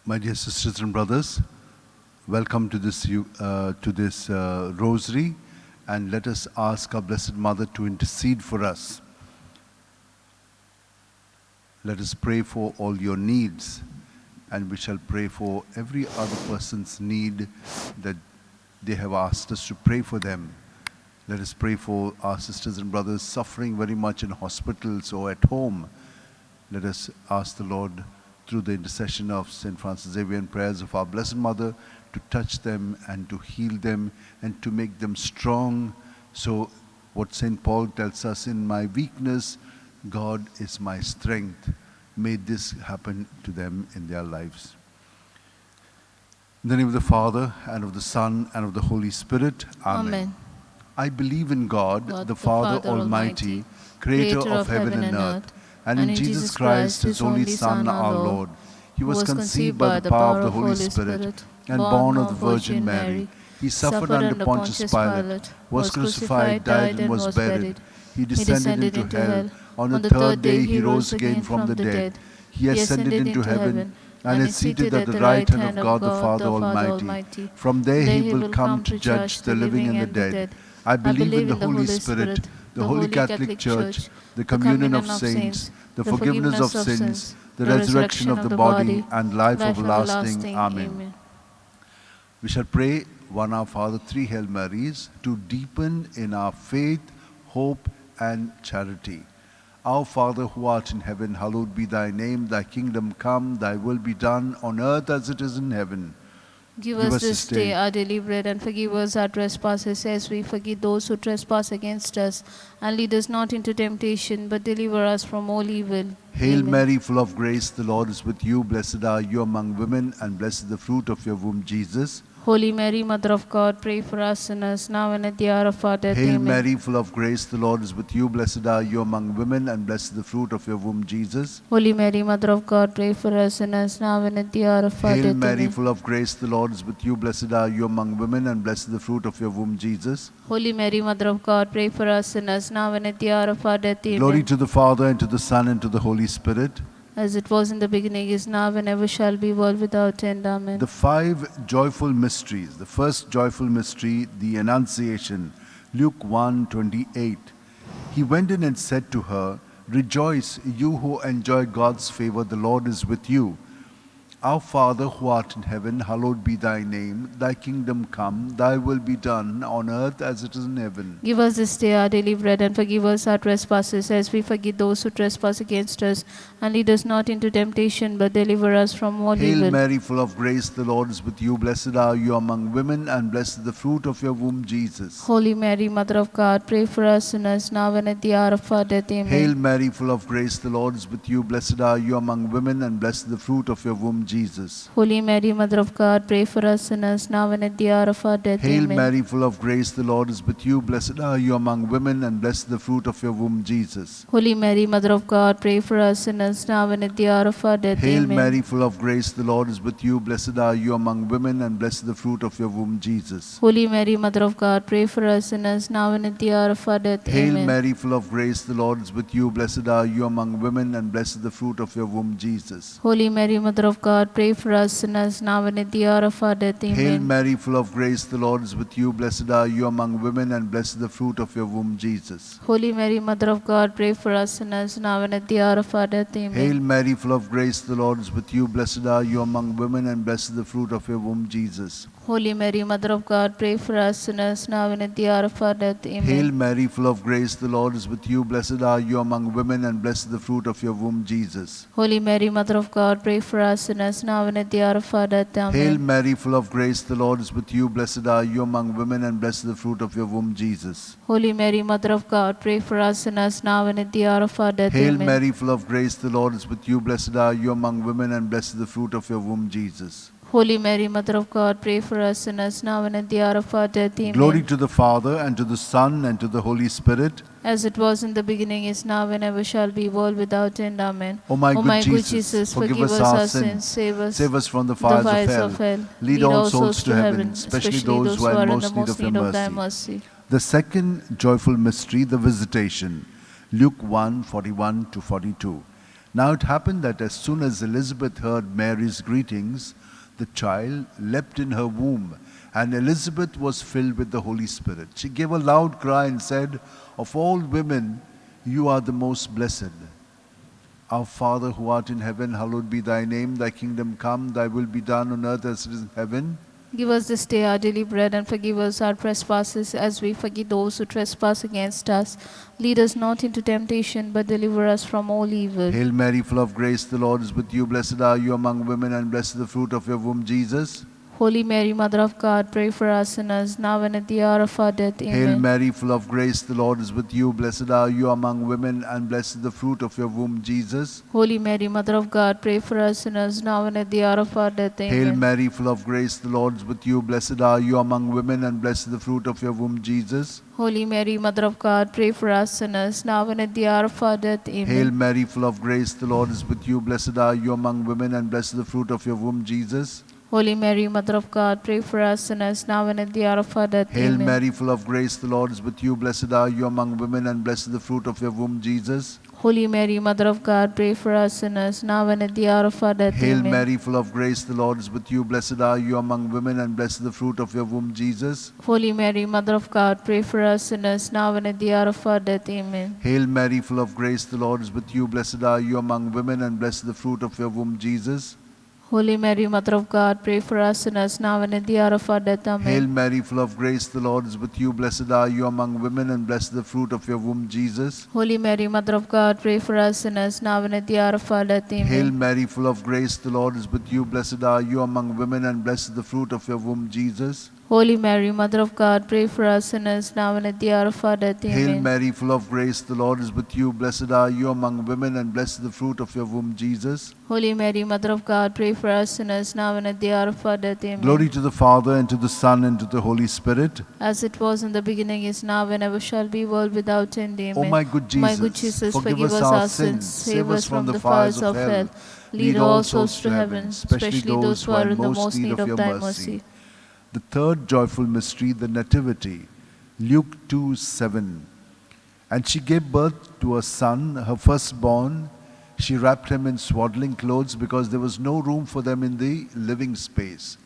My dear sisters and brothers, welcome to this rosary, and let us ask our Blessed Mother to intercede for us. Let us pray for all your needs, and we shall pray for every other person's need that they have asked us to pray for them. Let us pray for our sisters and brothers suffering very much in hospitals or at home. Let us ask the Lord, through the intercession of St. Francis Xavier and prayers of our Blessed Mother, to touch them and to heal them and to make them strong. So what St. Paul tells us, in my weakness, God is my strength. May this happen to them in their lives. In the name of the Father, and of the Son, and of the Holy Spirit. Amen. Amen. I believe in God, the Father Almighty, creator of heaven and earth, and in Jesus Christ, his only Son, our Lord. He was conceived by the power of the Holy Spirit and born of the Virgin Mary. He suffered under Pontius Pilate, was crucified, died, and was buried. He descended into hell. On the third day he rose again from the dead. He ascended into heaven and is seated at the right hand of God the Father Almighty. From there he will come to judge the living and the dead. I believe in the Holy Spirit, the Holy Catholic Church, the communion of saints, the forgiveness of sins, the resurrection of the body, and life everlasting. Amen. We shall pray one Our Father, three Hail Marys, to deepen in our faith, hope, and charity. Our Father, who art in heaven, hallowed be thy name. Thy kingdom come, thy will be done on earth as it is in heaven. Give us this day our daily bread, and forgive us our trespasses as we forgive those who trespass against us. And lead us not into temptation, but deliver us from all evil. Hail Amen. Mary, full of grace, the Lord is with you. Blessed are you among women, and blessed is the fruit of your womb, Jesus. Holy Mary, Mother of God, pray for us sinners, now and at the hour of our death. Hail Amen. Mary, full of grace, the Lord is with you. Blessed are you among women, and blessed is the fruit of your womb, Jesus. Holy Mary, Mother of God, pray for us sinners, now and at the hour of our Hail death. Mary, Amen. full of grace, the Lord is with you. Blessed are you among women, and blessed is the fruit of your womb, Jesus. Holy Mary, Mother of God, pray for us sinners, now and at the hour of our death. Amen. Glory to the Father, and to the Son, and to the Holy Spirit. As it was in the beginning, is now, and ever shall be, world without end. Amen. The five joyful mysteries. The first joyful mystery, the Annunciation. Luke 1:28. He went in and said to her, "Rejoice, you who enjoy God's favor, the Lord is with you. Our Father, who art in heaven, hallowed be thy name. Thy kingdom come, thy will be done on earth as it is in heaven. Give us this day our daily bread, and forgive us our trespasses as we forgive those who trespass against us. And lead us not into temptation, but deliver us from all Hail evil. Mary, full of grace, the Lord is with you. Blessed are you among women, and blessed is the fruit of your womb, Jesus. Holy Mary, Mother of God, pray for us sinners, now and at the hour of our death. Amen. Hail Mary, full of grace, the Lord is with you. Blessed are you among women, and blessed is the fruit of your womb, Jesus. Holy Mary, Mother of God, pray for us sinners, now and at the hour of our death. Hail Amen. Mary, full of grace, the Lord is with you. Blessed are you among women, and blessed is the fruit of your womb, Jesus. Holy Mary, Mother of God, pray for us sinners, now and at the hour of our death. Hail Amen. Mary, full of grace, the Lord is with you. Blessed are you among women, and blessed is the fruit of your womb, Jesus. Holy Mary, Mother of God, pray for us sinners, now and at the hour of our death. Hail Amen. Mary, full of grace, the Lord is with you. Blessed are you among women, and blessed is the fruit of your womb, Jesus. Holy Mary, Mother of God, pray for us sinners, now and at the hour of our death. Amen. Hail Mary, full of grace, the Lord is with you. Blessed are you among women, and blessed is the fruit of your womb, Jesus. Holy Mary, Mother of God, pray for us sinners, now and at the hour of our death. Amen. Hail Mary, full of grace, the Lord is with you. Blessed are you among women, and blessed is the fruit of your womb, Jesus. Holy Mary, Mother of God, pray for us sinners, now and at the hour of our death. Amen. Hail Mary, full of grace, the Lord is with you. Blessed are you among women, and blessed is the fruit of your womb, Jesus. Holy Mary, Mother of God, pray for us sinners, now and at the hour of our death. Amen. Hail Mary, full of grace, the Lord is with you. Blessed are you among women, and blessed is the fruit of your womb, Jesus. Holy Mary, Mother of God, pray for us sinners, now and at the hour of our death. Hail Amen. Mary, full of grace, the Lord is with you. Blessed are you among women, and blessed is the fruit of your womb, Jesus. Holy Mary, Mother of God, pray for us sinners, now and at the hour of our death. Amen. Glory to the Father, and to the Son, and to the Holy Spirit. As it was in the beginning, is now, and ever shall be, world without end. Amen. O my, good Jesus, forgive us our sins, save us from the fires of hell. Lead all souls to heaven, especially those who are in most need of thy your mercy. mercy. The second joyful mystery, the Visitation. Luke 1:41-42. Now it happened that as soon as Elizabeth heard Mary's greetings, the child leapt in her womb, and Elizabeth was filled with the Holy Spirit. She gave a loud cry and said, "Of all women, you are the most blessed. Our Father who art in heaven, hallowed be thy name. Thy kingdom come, thy will be done on earth as it is in heaven. Give us this day our daily bread, and forgive us our trespasses as we forgive those who trespass against us. Lead us not into temptation, but deliver us from all evil. Hail Mary, full of grace, the Lord is with you. Blessed are you among women, and blessed the fruit of your womb, Jesus. Holy Mary, Mother of God, pray for us sinners, now and at the hour of our death. Amen. Hail Mary, full of grace, the Lord is with you. Blessed are you among women, and blessed the fruit of your womb, Jesus. Holy Mary, Mother of God, pray for us sinners, now and at the hour of our death. Amen. Hail Mary, full of grace, the Lord is with you. Blessed are you among women, and blessed the fruit of your womb, Jesus. Holy Mary, Mother of God, pray for us sinners, now and at the hour of our death. Amen. Hail Mary, full of grace, the Lord is with you. Blessed are you among women, and blessed the fruit of your womb, Jesus. Holy Mary, Mother of God, pray for us sinners, now and at the hour of our death. Hail Amen. Mary, full of grace, the Lord is with you. Blessed are you among women, and blessed the fruit of your womb, Jesus. Holy Mary, Mother of God, pray for us sinners, now and at the hour of our death. Hail Amen. Mary, full of grace, the Lord is with you. Blessed are you among women, and blessed the fruit of your womb, Jesus. Holy Mary, Mother of God, pray for us sinners, now and at the hour of our death. Amen. Hail Mary, full of grace, the Lord is with you. Blessed are you among women, and blessed the fruit of your womb, Jesus. Holy Mary, Mother of God, pray for us sinners, now and at the hour of our death. Amen. Hail Mary, full of grace, the Lord is with you. Blessed are you among women, and blessed the fruit of your womb, Jesus. Holy Mary, Mother of God, pray for us sinners, now and at the hour of our death. Amen. Hail Mary, full of grace, the Lord is with you. Blessed are you among women, and blessed the fruit of your womb, Jesus. Holy Mary, Mother of God, pray for us sinners, now and at the hour of our death. Amen. Hail Mary, full of grace, the Lord is with you. Blessed are you among women, and blessed the fruit of your womb, Jesus. Holy Mary, Mother of God, pray for us sinners, now and at the hour of our death. Amen. Glory to the Father, and to the Son, and to the Holy Spirit. As it was in the beginning, is now, and ever shall be, world without end. Amen. O my good Jesus, My good Jesus, forgive us our sins, save us from the fires of hell. Lead all souls to heaven, especially those who are in the most need of thy mercy. The third joyful mystery, the Nativity. Luke 2:7. And she gave birth to a son, her firstborn. She wrapped him in swaddling clothes because there was no room for them in the living space.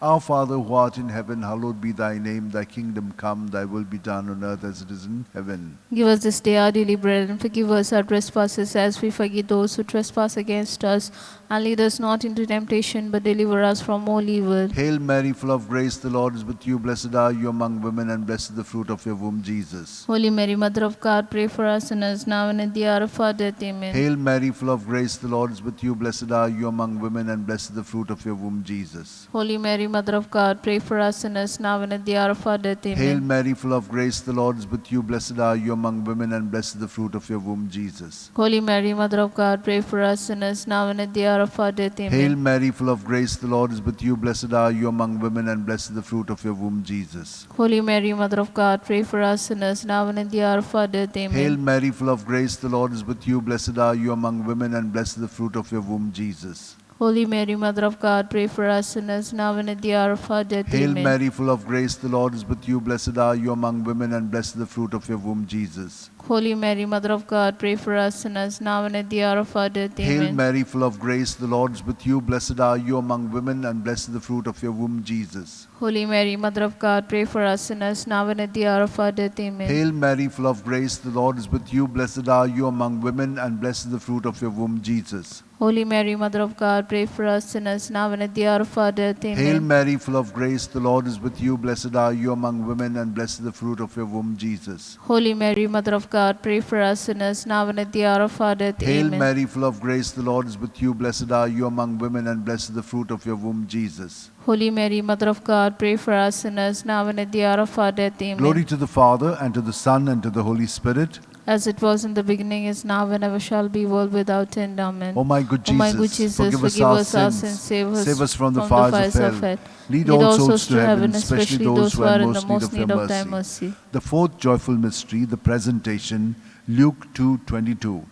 Our Father who art in heaven, hallowed be thy name. Thy kingdom come, thy will be done on earth as it is in heaven. Give us this day our daily bread, and forgive us our trespasses as we forgive those who trespass against us. And lead us not into temptation, but deliver us from all evil. Hail Mary, full of grace, the Lord is with you. Blessed are you among women, and blessed the fruit of your womb, Jesus. Holy Mary, Mother of God, pray for us sinners, now and at the hour of our death. Amen. Hail Mary, full of grace, the Lord is with you. Blessed are you among women, and blessed the fruit of your womb, Jesus. Holy Mary, Mother of God, pray for us sinners, now and at the hour of our death. Amen. Hail Mary, full of grace, the Lord is with you. Blessed are you among women, and blessed the fruit of your womb, Jesus. Holy Mary, Mother of God, pray for us sinners, now and at the hour of our death. Amen. Hail Mary, full of grace, the Lord is with you. Blessed are you among women, and blessed the fruit of your womb, Jesus. Holy Mary, Mother of God, pray for us sinners, now and at the hour of our death. Amen. Hail Mary, full of grace, the Lord is with you. Blessed are you among women, and blessed the fruit of your womb, Jesus. Holy Mary, Mother of God, pray for us sinners, now and at the hour of our death. Hail Amen. Mary, full of grace, the Lord is with you. Blessed are you among women, and blessed the fruit of your womb, Jesus. Holy Mary, Mother of God, pray for us sinners, now and at the hour of our death. Hail Amen. Mary, full of grace, the Lord is with you. Blessed are you among women, and blessed the fruit of your womb, Jesus. Holy Mary, Mother of God, pray for us sinners, now and at the hour of our death. Amen. Hail Mary, full of grace, the Lord is with you. Blessed are you among women, and blessed the fruit of your womb, Jesus. Holy Mary, Mother of God, pray for us sinners, now and at the hour of our death. Amen. Hail Mary, full of grace, the Lord is with you. Blessed are you among women, and blessed the fruit of your womb, Jesus. Holy Mary, Mother of God, pray for us sinners, now and at the hour of our death. Hail Amen. Mary, full of grace, the Lord is with you. Blessed are you among women, and blessed the fruit of your womb, Jesus. Holy Mary, Mother of God, pray for us sinners, now and at the hour of our death. Amen. Glory to the Father, and to the Son, and to the Holy Spirit. As it was in the beginning, is now, and ever shall be, world without end. Amen. O my good O Jesus, my good Jesus, forgive us our sins, save us from the fires of hell. Lead all souls to heaven, especially those who are in the most need of thy thy mercy. The fourth joyful mystery, the presentation, Luke 2:22.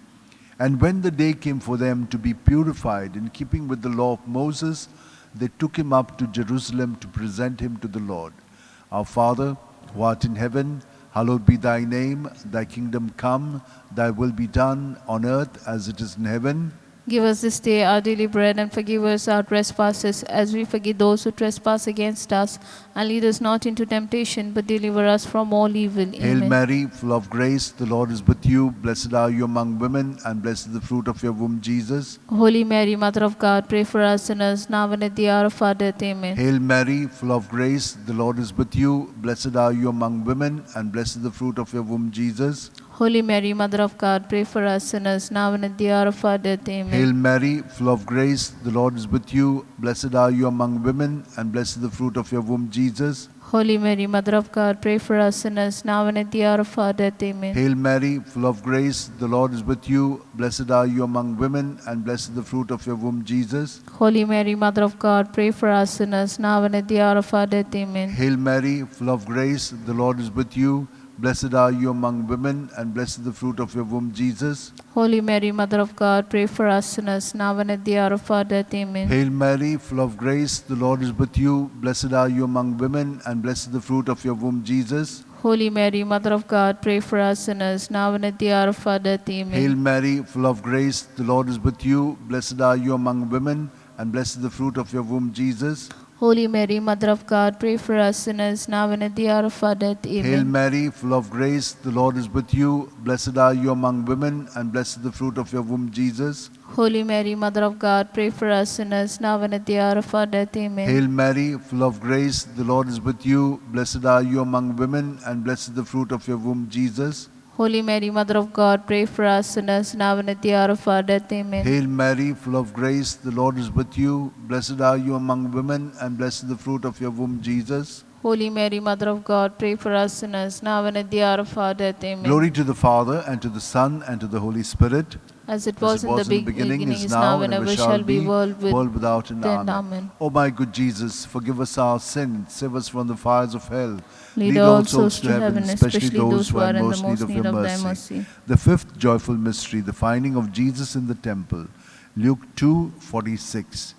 And when the day came for them to be purified in keeping with the law of Moses, they took him up to Jerusalem to present him to the Lord. Our Father, who art in heaven, hallowed be thy name. Thy kingdom come, thy will be done on earth as it is in heaven. Give us this day our daily bread, and forgive us our trespasses, as we forgive those who trespass against us. And lead us not into temptation, but deliver us from all evil. Hail Amen. Mary, full of grace, the Lord is with you. Blessed are you among women, and blessed is the fruit of your womb, Jesus. Holy Mary, Mother of God, pray for us sinners, now and at the hour of our death. Amen. Hail Mary, full of grace, the Lord is with you. Blessed are you among women, and blessed is the fruit of your womb, Jesus. Holy Mary, Mother of God, pray for us sinners, now and at the hour of our death. Amen. Hail Mary, full of grace, the Lord is with you. Blessed are you among women, and blessed is the fruit of your womb, Jesus. Holy Mary, Mother of God, pray for us sinners, now and at the hour of our death. Amen. Hail Mary, full of grace, the Lord is with you. Blessed are you among women, and blessed is the fruit of your womb, Jesus. Holy Mary, Mother of God, pray for us sinners, now and at the hour of our death. Amen. Hail Mary, full of grace, the Lord is with you. Blessed are you among women, and blessed is the fruit of your womb, Jesus. Holy Mary, Mother of God, pray for us sinners, now and at the hour of our death. Amen. Hail Mary, full of grace, the Lord is with you. Blessed are you among women, and blessed is the fruit of your womb, Jesus. Holy Mary, Mother of God, pray for us sinners, now and at the hour of our death. Amen. Hail Mary, full of grace, the Lord is with you. Blessed are you among women, and blessed is the fruit of your womb, Jesus. Holy Mary, Mother of God, pray for us sinners, now and at the hour of our death. Amen. Hail Mary, full of grace, the Lord is with you. Blessed are you among women, and blessed is the fruit of your womb, Jesus. Holy Mary, Mother of God, pray for us sinners, now and at the hour of our death. Amen. Hail Mary, full of grace, the Lord is with you. Blessed are you among women, and blessed is the fruit of your womb, Jesus. Holy Mary, Mother of God, pray for us sinners, now and at the hour of our death. Amen. Hail Mary, full of grace, the Lord is with you. Blessed are you among women, and blessed is the fruit of your womb, Jesus. Holy Mary, Mother of God, pray for us sinners, now and at the hour of our death. Amen. Glory to the Father, and to the Son, and to the Holy Spirit. As it was in the beginning, is now, and ever shall be, world without end. end. Amen. Amen. O my good Jesus, forgive us our sins, save us from the fires of hell. Lead all souls to heaven, especially those who are in the most need of thy mercy. The fifth joyful mystery, the finding of Jesus in the temple. Luke 2:46.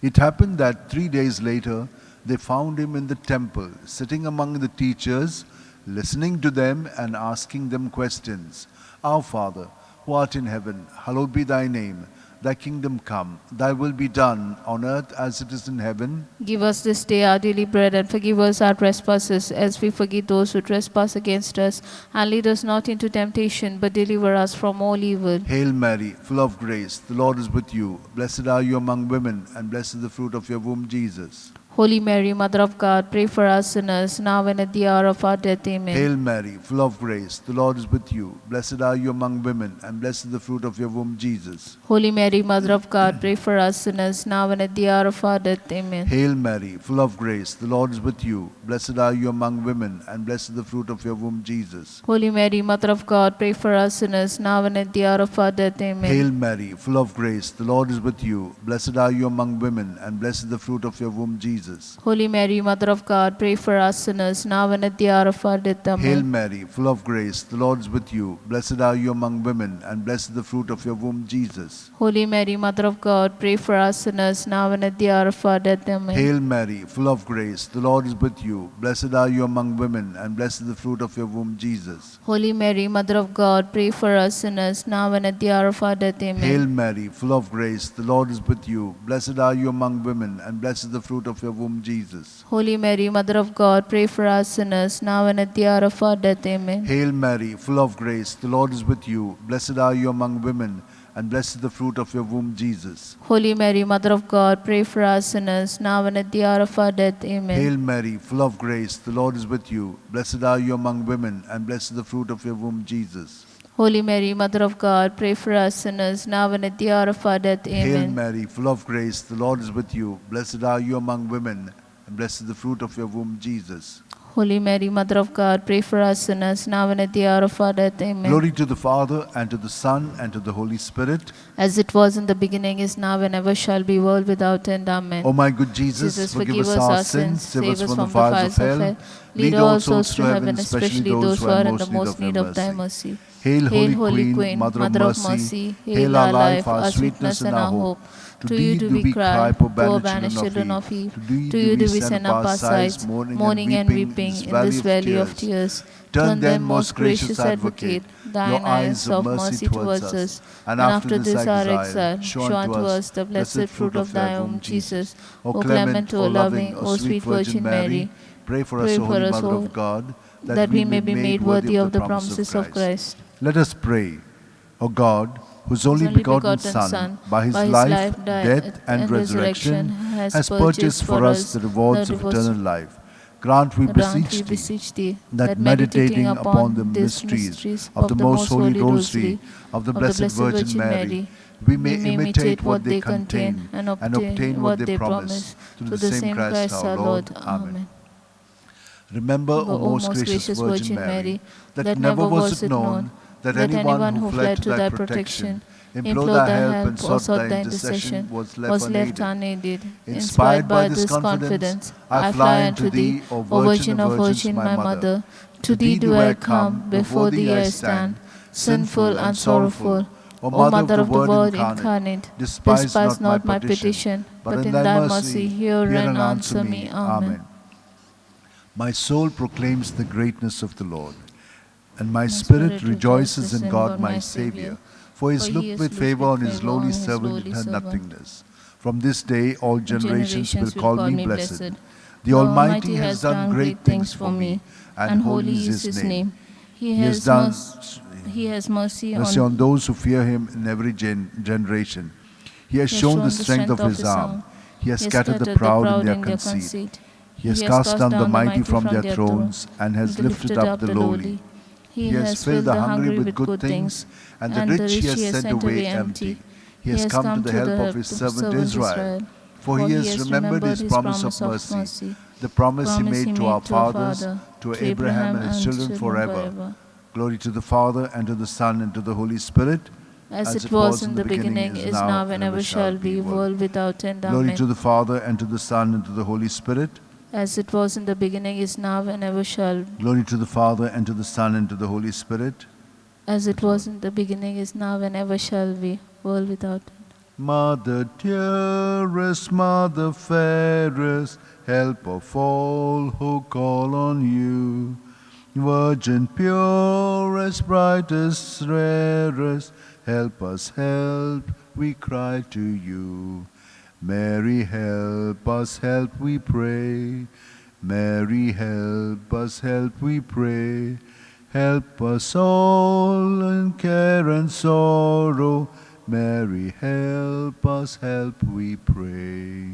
It happened that 3 days later, they found him in the temple, sitting among the teachers, listening to them and asking them questions. Our Father, who art in heaven, hallowed be thy name. Thy kingdom come, thy will be done on earth as it is in heaven. Give us this day our daily bread, and forgive us our trespasses, as we forgive those who trespass against us. And lead us not into temptation, but deliver us from all evil. Hail Mary, full of grace, the Lord is with you. Blessed are you among women, and blessed is the fruit of your womb, Jesus. Holy Mary, Mother of God, pray for us sinners, now and at the hour of our death. Amen. Hail Mary, full of grace, the Lord is with you. Blessed are you among women, and blessed is the fruit of your womb, Jesus. Holy Mary, Mother of God, pray for us sinners, now and at the hour of our death. Amen. Hail Mary, full of grace, the Lord is with you. Blessed are you among women, and blessed is the fruit of your womb, Jesus. Holy Mary, Mother of God, pray for us sinners, now and at the hour of our death. Amen. Hail Mary, full of grace, the Lord is with you. Blessed are you among women, and blessed is the fruit of your womb, Jesus. Holy Mary, Mother of God, pray for us sinners, now and at the hour of our death. Amen. Hail Mary, full of grace, the Lord is with you. Blessed are you among women, and blessed is the fruit of your womb, Jesus. Holy Mary, Mother of God, pray for us sinners, now and at the hour of our death. Amen. Hail Mary, full of grace, the Lord is with you. Blessed are you among women, and blessed is the fruit of your womb, Jesus. Holy Mary, Mother of God, pray for us sinners, now and at the hour of our death. Amen. Hail Mary, full of grace, the Lord is with you. Blessed are you among women, and blessed is the fruit of your womb, Jesus. Holy Mary, Mother of God, pray for us sinners, now and at the hour of our death. Amen. Hail Mary, full of grace, the Lord is with you. Blessed are you among women, and blessed is the fruit of your womb, Jesus. Holy Mary, Mother of God, pray for us sinners, now and at the hour of our death. Amen. Hail Mary, full of grace, the Lord is with you. Blessed are you among women, and blessed is the fruit of your womb, Jesus. Holy Mary, Mother of God, pray for us sinners, now and at the hour of our death. Hail Amen. Mary, full of grace, the Lord is with you. Blessed are you among women, and blessed is the fruit of your womb, Jesus. Holy Mary, Mother of God, pray for us sinners, now and at the hour of our death. Amen. Glory to the Father, and to the Son, and to the Holy Spirit. As it was in the beginning, is now, and ever shall be, world without end. Amen. O my good Jesus, forgive us our sins, save us from the fires of hell. Lead all souls to heaven, especially those who are in the most need of thy mercy. Hail, Hail, Holy Queen, Mother of Mercy. Hail our life, our sweetness, and our hope. To you do we cry, poor banished children of Eve. To you do we send up our sighs, mourning and weeping in this valley of tears. Turn then, most gracious Advocate, thine eyes of mercy towards us, and after this our exile, show unto us the blessed fruit of thy womb, Jesus. O clement, O loving, O sweet Virgin Mary, pray for us, pray O for Holy us, Mother O- of God, that we may be made worthy of the promises of Christ. Let us pray. O God, whose only begotten Son, by his life, death, and resurrection, has purchased for us the rewards of eternal life, grant, we beseech thee, that meditating upon the mysteries of the most holy Rosary of the Blessed Virgin Mary, we may imitate what they contain and obtain what they promise, through the same Christ our Lord. Amen. Remember, O most gracious Virgin Mary, that never was it known that anyone who fled to thy protection, implored thy help, and sought thy intercession was left unaided. Inspired by this confidence, I fly unto thee, O Virgin of Virgin, my Mother. To thee do I come, before thee I stand, sinful and sorrowful. O Mother of the Word incarnate, despise not my petition, but in thy mercy hear and answer me. Amen. My soul proclaims the greatness of the Lord, and my spirit rejoices in God my Saviour, for he has looked with favour on his lowly servant in her nothingness. From this day all generations will call me blessed. The Almighty has done great things for me, and holy is his name. He has mercy on those who fear him in every generation. He has shown the strength of his arm. He has scattered the proud in their conceit. He has cast down the mighty from their thrones, and has lifted up the lowly. He has filled the hungry with good things, and the rich he has sent away empty. He has come to the help of his servant Israel, for he has remembered his promise of mercy, the promise he made to our fathers, to Abraham and his children forever. Glory to the Father, and to the Son, and to the Holy Spirit, as it was in the beginning, is now, and ever shall be, world without end. Amen. Glory to the Father, and to the Son, and to the Holy Spirit, as it was in the beginning, is now, and ever shall be. Glory to the Father, and to the Son, and to the Holy Spirit, as it was in the beginning, is now, and ever shall be, world without end. Mother dearest, Mother fairest, help of all who call on you. Virgin purest, brightest, rarest, help us, help, we cry to you. Mary, help us, help, we pray. Mary, help us, help, we pray. Help us all in care and sorrow. Mary, help us, help, we pray.